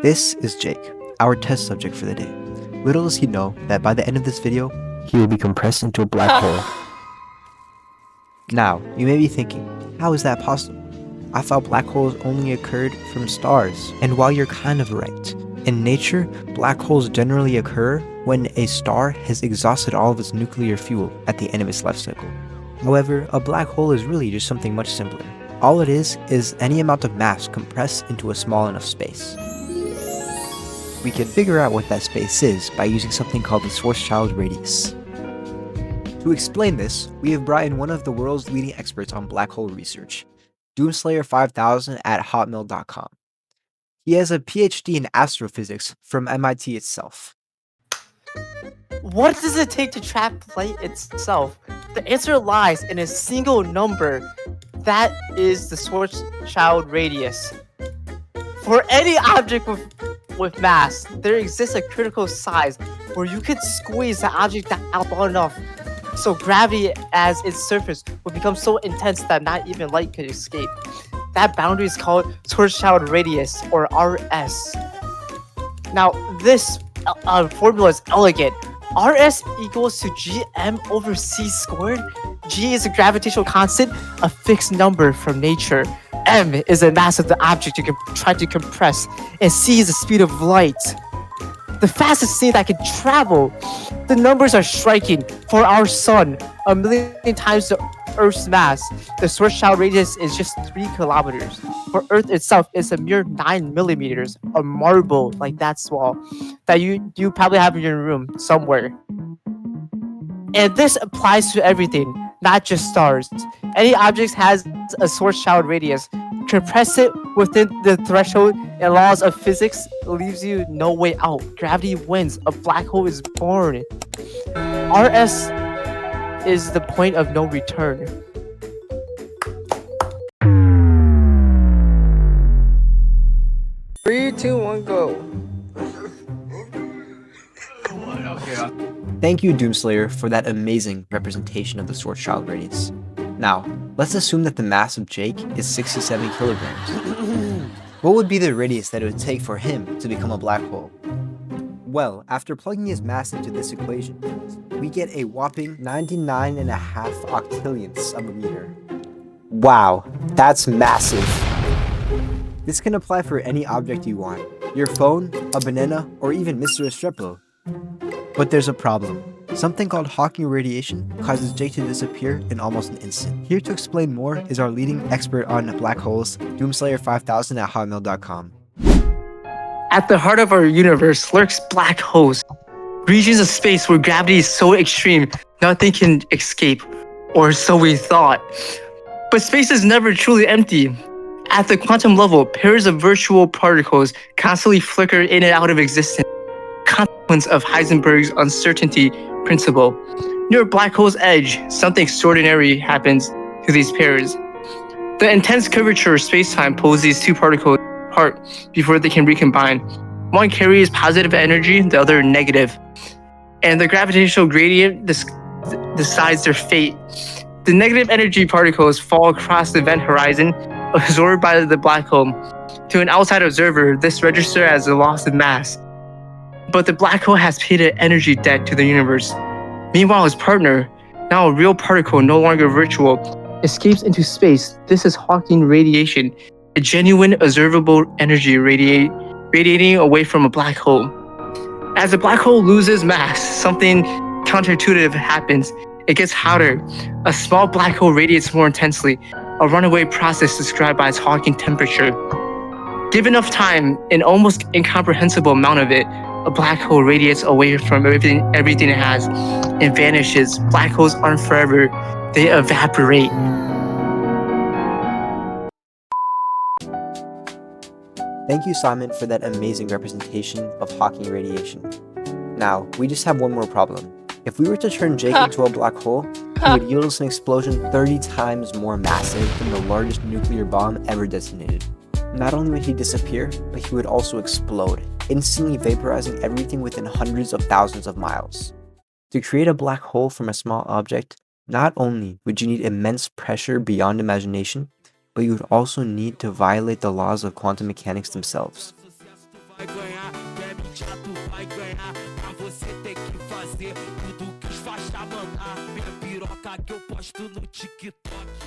This is Jake, our test subject for the day. Little does he know that by the end of this video, he will be compressed into a black hole. Now, you may be thinking, how is that possible? I thought black holes only occurred from stars. And while you're kind of right, in nature, black holes generally occur when a star has exhausted all of its nuclear fuel at the end of its life cycle. However, a black hole is really just something much simpler. All it is any amount of mass compressed into a small enough space. We can figure out what that space is by using something called the Schwarzschild radius. To explain this, we have brought in one of the world's leading experts on black hole research, Doomslayer5000 at hotmail.com. He has a PhD in astrophysics from MIT itself. What does it take to trap light itself? The answer lies in a single number. That is the Schwarzschild radius. For any object with mass, there exists a critical size where you could squeeze the object out long enough so gravity as its surface would become so intense that not even light could escape. That boundary is called Schwarzschild radius, or RS. Now, this formula is elegant. RS equals to gm over c squared. G is a gravitational constant, a fixed number from nature. M is the mass of the object you can try to compress, and c is the speed of light. The fastest thing that can travel. The numbers are striking. For our sun, 1,000,000 times the Earth's mass, the Schwarzschild radius is just 3 kilometers. For Earth itself, it's a mere 9 millimeters, a marble like that small, that you probably have in your room somewhere. And this applies to everything, not just stars. Any object has a Schwarzschild radius. Compress it within the threshold, and laws of physics leaves you no way out. Gravity wins. A black hole is born. RS is the point of no return. Three, two, one, go. Thank you, Doomslayer, for that amazing representation of the Schwarzschild radius. Now, let's assume that the mass of Jake is 67 kilograms. What would be the radius that it would take for him to become a black hole? Well, after plugging his mass into this equation, we get a whopping 99.5 octillionths of a meter. Wow, that's massive. This can apply for any object you want, your phone, a banana, or even Mr. Estrepo. But there's a problem. Something called Hawking radiation causes Jake to disappear in almost an instant. Here to explain more is our leading expert on black holes, Doomslayer5000 at hotmail.com. At the heart of our universe lurks black holes, regions of space where gravity is so extreme nothing can escape, or so we thought. But space is never truly empty. At the quantum level, pairs of virtual particles constantly flicker in and out of existence, consequence of Heisenberg's uncertainty principle. Near a black hole's edge, something extraordinary happens to these pairs. The intense curvature of space-time pulls these two particles apart before they can recombine. One carries positive energy, the other negative. And the gravitational gradient decides their fate. The negative energy particles fall across the event horizon, absorbed by the black hole. To an outside observer, this registers as a loss of mass. But the black hole has paid an energy debt to the universe. Meanwhile, his partner, now a real particle, no longer virtual, escapes into space. This is Hawking radiation, a genuine observable energy radiating away from a black hole. As the black hole loses mass, something counterintuitive happens. It gets hotter. A small black hole radiates more intensely, a runaway process described by its Hawking temperature. Give enough time, an almost incomprehensible amount of it, a black hole radiates away from everything it has and vanishes. Black holes aren't forever, they evaporate. Thank you, Simon, for that amazing representation of Hawking radiation. Now, we just have one more problem. If we were to turn Jake into a black hole, it would yield us an explosion 30 times more massive than the largest nuclear bomb ever detonated. Not only would he disappear, but he would also explode, instantly vaporizing everything within hundreds of thousands of miles. To create a black hole from a small object, not only would you need immense pressure beyond imagination, but you would also need to violate the laws of quantum mechanics themselves. vai ganhar, quer mentir, tu vai ganhar. Pra você tem que fazer tudo que os faixa mandar. Minha piroca que eu posto no TikTok.